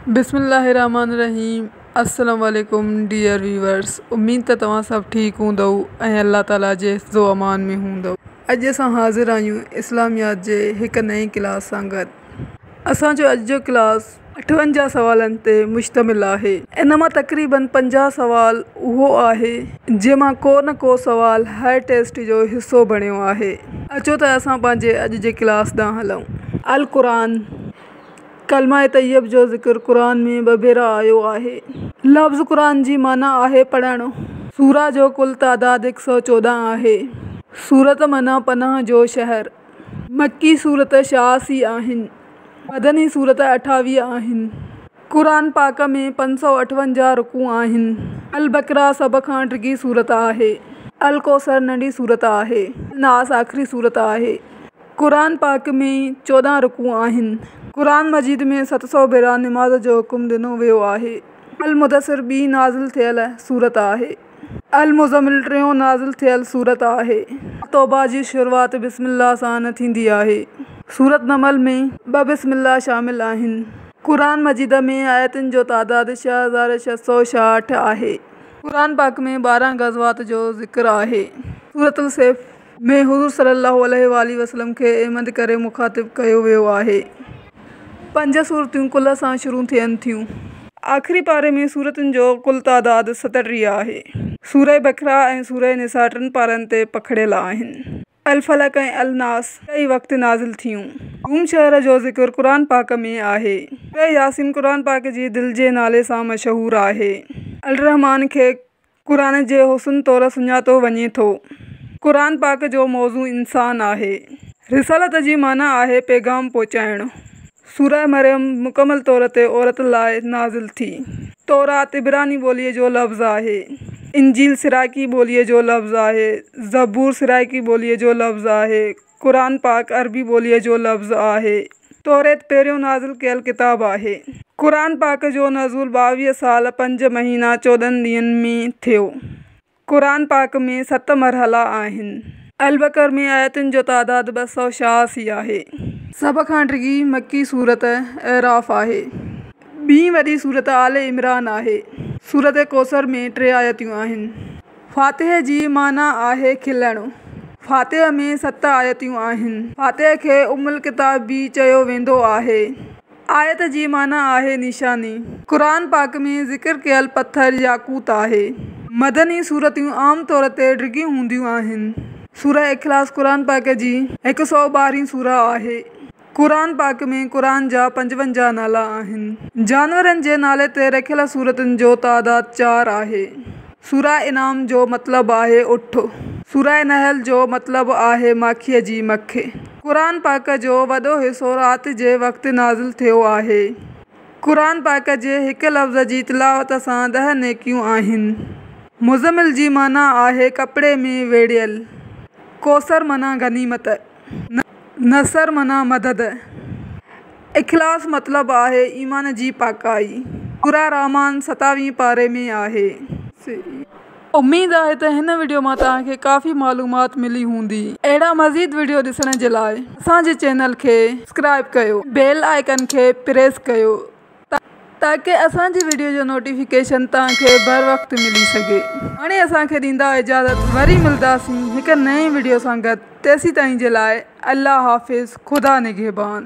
बिस्मिल्लाहिर्रहमानिर्रहीम। अस्सलाम वालेकुम डियर व्यूवर्स। उम्मीद त तव्हां सब ठीक हूंदव ऐं अल्लाह ताला जे हिफ़्ज़ो अमान में हूंदव। अॼु असां हाज़िर आहियूं इस्लामियात जे हिक नई क्लास सां गॾु। असांजो अॼु जो क्लास 58 सवालनि ते मुश्तमिल आहे। इन मां तक़रीबन 50 सवाल उहो आहे जंहिंमां को न को सवाल हर टेस्ट जो हिसो बणियो आहे। अचो त असां पंहिंजे अॼु जे क्लास ॾांहुं हलूं। अल क़ुरान कलमा तैयब जो ज़िक्र क़ुरान में 2 भेरा आयो आहे। लफ़्ज़ क़ुरान जी माना आहे पढ़णु। सूरा जो कुल तादाद 114 आहे। सूरत माना पनाह जो शहर। मक्की सूरत 86 आहिनि। मदनी सूरत 28 आहिनि। क़ुरान पाक में 558 रुकू आहिनि। अल बकरा सभ खां ॾिघी सूरत आहे। अल कौसर नंढी सूरत आहे। नास आख़िरी सूरत आहे। क़ुरान पाक में 14 रुकू आहिनि। क़ुरान मजीद में 700 भेरा निमाज़ जो हुकुम ॾिनो वियो आहे। अल मुदस्सिर 2 नाज़िल थियल सूरत आहे। अल मुज़म्मिल 3 नाज़िल थियल सूरत आहे। तौबा जी शुरूआत बिस्मिल्लाह सां न थींदी आहे। सूरत नमल में 2 बिस्मिल्लाह शामिल आहिनि। क़ुरान मजीद में आयतुनि जो तादाद 6666 आहे। क़ुरान पाक में 12 ग़ज़वात जो ज़िक्र आहे। सूरतुल सैफ़ में हुज़ूर सल्लल्लाहु अलैहि वसल्लम खे अहमद करे मुख़ातिब कयो वियो आहे। 5 सूरतूं कुल सां शुरू थियनि थियूं। आख़िरी पारे में सूरतुनि जो कुल तादाद 37 आहे। सूरह बकरा ऐं सूरह निसा 3 पारनि ते पखिड़ियल आहिनि। अल फलक ऐं अल नास कई वक़्तु नाज़िल थियूं। रूम शहर जो ज़िक्र क़ुरान पाक में आहे। सूरह यासीन क़ुरान पाक जी दिलि जे नाले सां मशहूरु आहे। अल रहमान खे क़ुरान जे हुस्न तौरु सुञातो वञे थो। क़ुरान पाक जो मौज़ू इंसान आहे। रिसालत जी माना आहे पैगाम पहुचाइणु। सूरह मरियम मुकमल तौर ते औरत लाइ नाज़िल थी। तौरात इब्रानी ॿोलीअ जो लफ़्ज़ आहे। इंजील सिराकी ॿोलीअ जो लफ़्ज़ आहे। ज़बूर सिराकी ॿोलीअ जो लफ़्ज़ आहे। क़ुरान पाक अरबी ॿोलीअ जो लफ़्ज़ आहे। तौरेत पहिरियों नाज़िल कयल किताब आहे। क़ुरान पाक जो नज़ुल 22 साल 5 महीना 14 ॾींहंनि में थियो। क़ुरान पाक में 7 मरहला आहिनि। अल बकर में आयतुनि जो तादाद 286 आहे। सभ खां ॾिघी मक्की सूरत एराफ़ आहे। ॿी वॾी सूरत आले इमरान आहे। सूरत कौसर में 3 आयतूं आहिनि। फ़ातिह जी माना आहे खिलणु। फ़ातिह में 7 आयतूं आहिनि। फ़ातिह खे उम्मुल किताब बि चयो वेंदो आहे। आयत जी माना आहे निशानी। क़ुरान पाक में ज़िक्र कयल पत्थर याकूत आहे। मदनी सूरतूं आम तौर ते ॾिघियूं हूंदियूं आहिनि। सूरह इख़लास क़ुरान पाक जी 112 सूरह आहे। क़ुरान पाक में क़ुरान जा 55 नाला आहिनि। जानवरनि जे नाले ते रखियल सूरतुनि जो तादाद 4 आहे। सूरह इनाम जो मतिलबु आहे उठ। सूरह नहल जो मतिलबु आहे माखीअ जी मख। क़ुरान पाक जो वॾो हिसो राति जे वक़्तु नाज़िल थियो आहे। क़ुरान पाक जे हिक लफ़्ज़ जी तिलावत सां 10 नेकियूं आहिनि। मुज़म्मिल जी माना आहे कपिड़े में वेढ़ियल। कौसर माना गनीमत। नसर माना मदद। इख़लास मतिलबु आहे ईमान जी पाकाई। सूरह रहमान 27 पारे में आहे। उम्मीद आहे त हिन वीडियो मां तव्हांखे काफ़ी मालूमात मिली हूंदी। अहिड़ा मज़ीद वीडियो ॾिसण जे लाइ असांजे चैनल खे सब्सक्राइब कयो। बेल आइकन खे प्रेस कयो ताकि असांजी वीडियो जो नोटिफिकेशन तव्हांखे बर वक़्तु मिली सघे। हाणे असांखे ॾींदा इजाज़त। वरी मिलंदासीं हिकु नई वीडियो सां गॾु। तेसीं ताईं जे लाइ अल्लाह हाफ़िज़। ख़ुदा निगहबान।